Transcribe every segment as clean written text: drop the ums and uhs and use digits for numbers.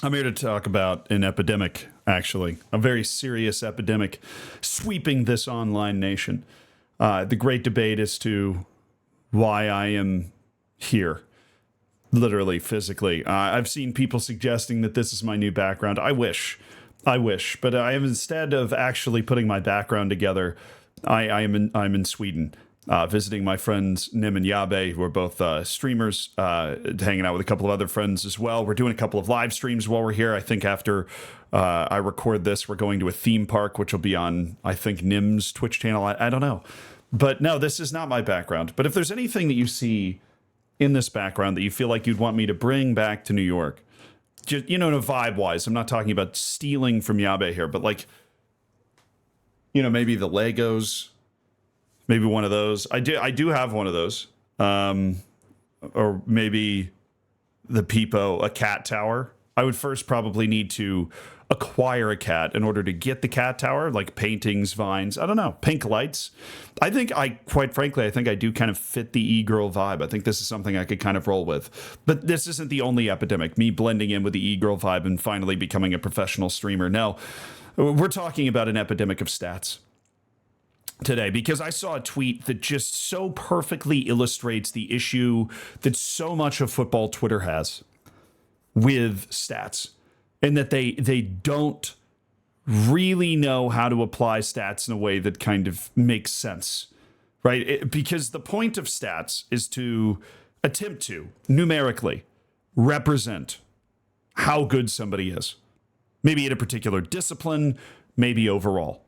I'm here to talk about an epidemic, actually, a very serious epidemic sweeping this online nation. The great debate as to why I am here, literally, physically. I've seen people suggesting that this is my new background. I wish, but I am, instead of actually putting my background together, I'm in Sweden. Visiting my friends Nim and Yabe, who are both streamers, hanging out with a couple of other friends as well. We're doing a couple of live streams while we're here. I think after I record this, we're going to a theme park, which will be on, I think, Nim's Twitch channel. I don't know. But no, this is not my background. But if there's anything that you see in this background that you feel like you'd want me to bring back to New York, just, you know, vibe-wise, I'm not talking about stealing from Yabe here, but like, you know, maybe the Legos. Maybe one of those. I do have one of those. Or maybe the Peepo, a cat tower. I would first probably need to acquire a cat in order to get the cat tower, like paintings, vines. I don't know. Pink lights. Quite frankly, I think I do kind of fit the e-girl vibe. I think this is something I could kind of roll with. But this isn't the only epidemic, me blending in with the e-girl vibe and finally becoming a professional streamer. No, we're talking about an epidemic of stats today, because I saw a tweet that just so perfectly illustrates the issue that so much of football Twitter has with stats, and that they don't really know how to apply stats in a way that kind of makes sense, right? Because the point of stats is to attempt to numerically represent how good somebody is, maybe in a particular discipline, maybe overall.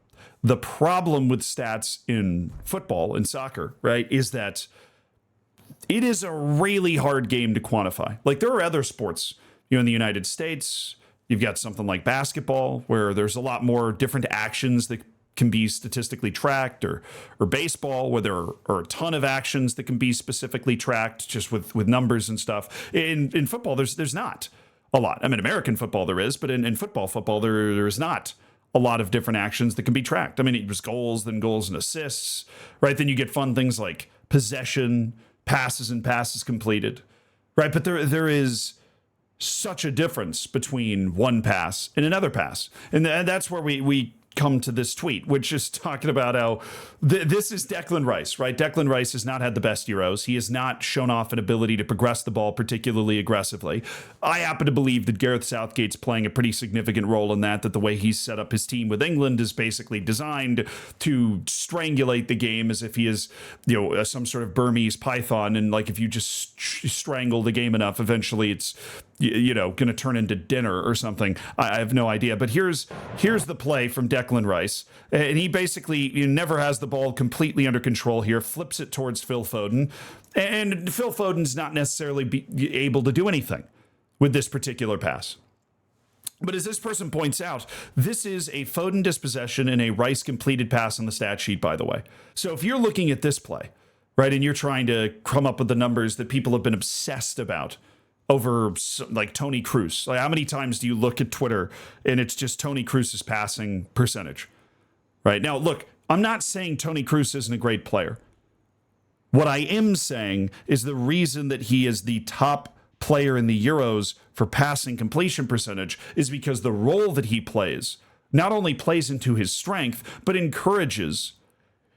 The problem with stats in football and soccer, right, is that it is a really hard game to quantify. Like, there are other sports, you know, in the United States, you've got something like basketball, where there's a lot more different actions that can be statistically tracked, or baseball, where there are a ton of actions that can be specifically tracked just with numbers and stuff. In football, there's not a lot. I mean, American football there is, but in football there is not a lot of different actions that can be tracked. I mean, it was goals, then goals and assists, right? Then you get fun things like possession, passes and passes completed, right? But there is such a difference between one pass and another pass. And that's where we come to this tweet, which is talking about how this is Declan Rice, right? Declan Rice has not had the best Euros. He has not shown off an ability to progress the ball particularly aggressively. I happen to believe that Gareth Southgate's playing a pretty significant role in that the way he's set up his team with England is basically designed to strangulate the game as if he is, you know, some sort of Burmese python. And like, if you just strangle the game enough, eventually it's, you know, going to turn into dinner or something. I have no idea. But here's the play from Declan Rice. And he basically never has the ball completely under control here, flips it towards Phil Foden. And Phil Foden's not necessarily able to do anything with this particular pass. But as this person points out, this is a Foden dispossession and a Rice completed pass on the stat sheet, by the way. So if you're looking at this play, right, and you're trying to come up with the numbers that people have been obsessed about over, like, Tony Cruz. Like, how many times do you look at Twitter and it's just Tony Cruz's passing percentage? Right? Now, look, I'm not saying Tony Cruz isn't a great player. What I am saying is the reason that he is the top player in the Euros for passing completion percentage is because the role that he plays not only plays into his strength, but encourages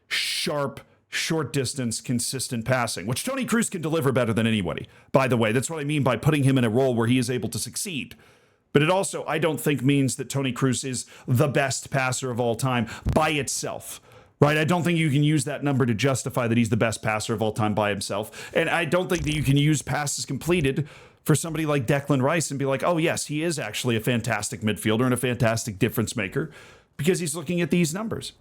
sharp, short distance, consistent passing, which Tony Cruz can deliver better than anybody. By the way, that's what I mean by putting him in a role where he is able to succeed. But it also, I don't think, means that Tony Cruz is the best passer of all time by itself, right? I don't think you can use that number to justify that he's the best passer of all time by himself. And I don't think that you can use passes completed for somebody like Declan Rice and be like, oh yes, he is actually a fantastic midfielder and a fantastic difference maker, because he's looking at these numbers.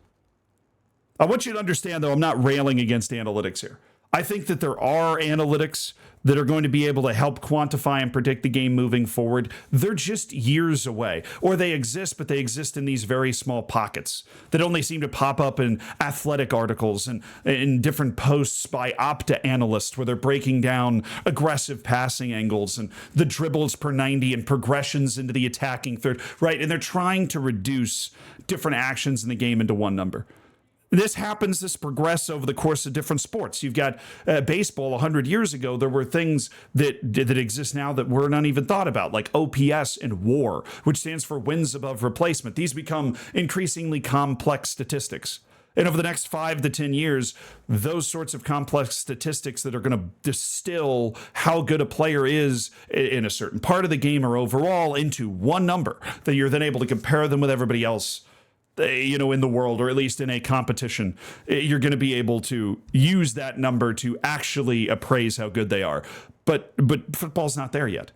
I want you to understand, though, I'm not railing against analytics here. I think that there are analytics that are going to be able to help quantify and predict the game moving forward. They're just years away, or they exist, but they exist in these very small pockets that only seem to pop up in athletic articles and in different posts by Opta analysts where they're breaking down aggressive passing angles and the dribbles per 90 and progressions into the attacking third, right? And they're trying to reduce different actions in the game into one number. This progress over the course of different sports. You've got baseball 100 years ago. There were things that exist now that were not even thought about, like OPS and WAR, which stands for wins above replacement. These become increasingly complex statistics. And over the next 5 to 10 years, those sorts of complex statistics that are going to distill how good a player is in a certain part of the game or overall into one number that you're then able to compare them with everybody else, in the world, or at least in a competition. You're going to be able to use that number to actually appraise how good they are. But football's not there yet.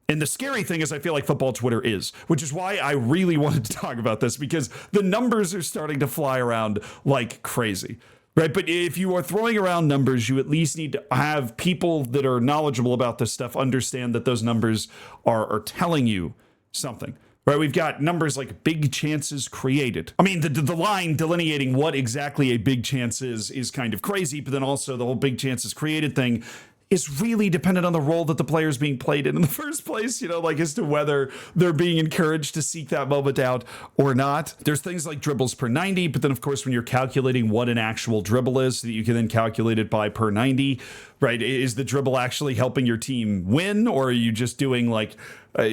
And the scary thing is I feel like football Twitter is, which is why I really wanted to talk about this, because the numbers are starting to fly around like crazy. Right. But if you are throwing around numbers, you at least need to have people that are knowledgeable about this stuff understand that those numbers are telling you something. Right, we've got numbers like big chances created. I mean, the line delineating what exactly a big chance is kind of crazy, but then also the whole big chances created thing is really dependent on the role that the player is being played in the first place, like as to whether they're being encouraged to seek that moment out or not. There's things like dribbles per 90, but then of course when you're calculating what an actual dribble is, so that you can then calculate it by per 90, right? Is the dribble actually helping your team win, or are you just doing like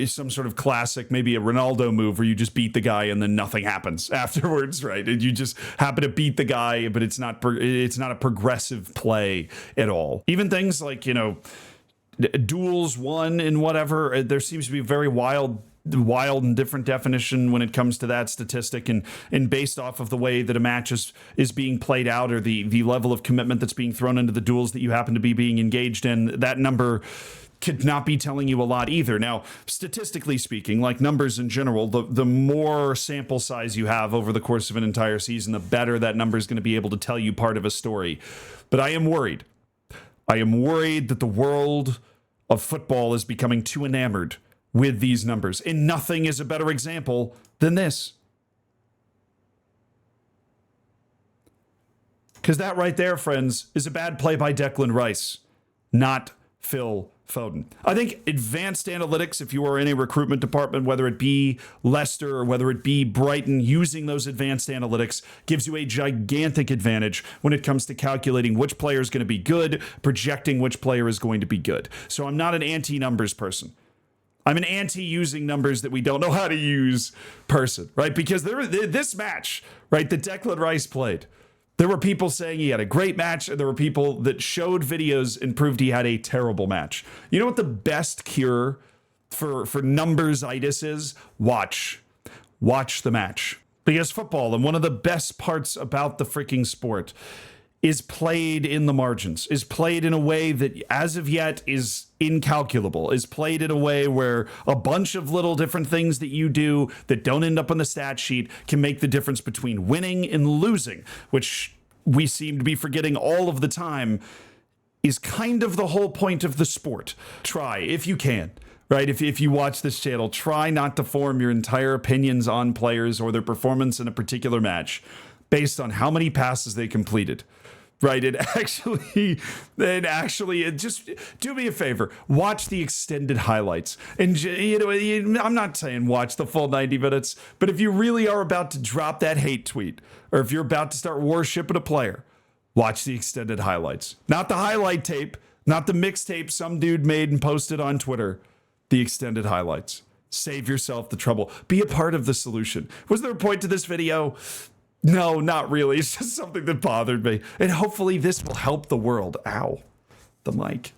some sort of classic, maybe a Ronaldo move where you just beat the guy and then nothing happens afterwards, right? And you just happen to beat the guy, but it's not a progressive play at all. Even things like, duels won and whatever, there seems to be a very wild and different definition when it comes to that statistic, and based off of the way that a match is being played out, or the level of commitment that's being thrown into the duels that you happen to be being engaged in, that number could not be telling you a lot either. Now, statistically speaking, like numbers in general, the more sample size you have over the course of an entire season, the better that number is going to be able to tell you part of a story. But I am worried. I am worried that the world of football is becoming too enamored with these numbers, and nothing is a better example than this. Because that right there, friends, is a bad play by Declan Rice, not Phil Foden. I think advanced analytics, if you are in a recruitment department, whether it be Leicester or whether it be Brighton, using those advanced analytics gives you a gigantic advantage when it comes to calculating which player is going to be good, projecting which player is going to be good. So I'm not an anti-numbers person. I'm an anti-using numbers that we don't know how to use person, right? Because this match, right, that Declan Rice played, there were people saying he had a great match, and there were people that showed videos and proved he had a terrible match. You know what the best cure for numbers-itis is? Watch the match. Because football, and one of the best parts about the freaking sport, is played in the margins, is played in a way that as of yet is incalculable, is played in a way where a bunch of little different things that you do that don't end up on the stat sheet can make the difference between winning and losing, which we seem to be forgetting all of the time is kind of the whole point of the sport. Try, if you can, right? If you watch this channel, try not to form your entire opinions on players or their performance in a particular match based on how many passes they completed. Right, and actually, just do me a favor. Watch the extended highlights, and I'm not saying watch the full 90 minutes, but if you really are about to drop that hate tweet, or if you're about to start worshiping a player, watch the extended highlights. Not the highlight tape, not the mixtape some dude made and posted on Twitter. The extended highlights. Save yourself the trouble. Be a part of the solution. Was there a point to this video? No, not really. It's just something that bothered me. And hopefully this will help the world. Ow, the mic.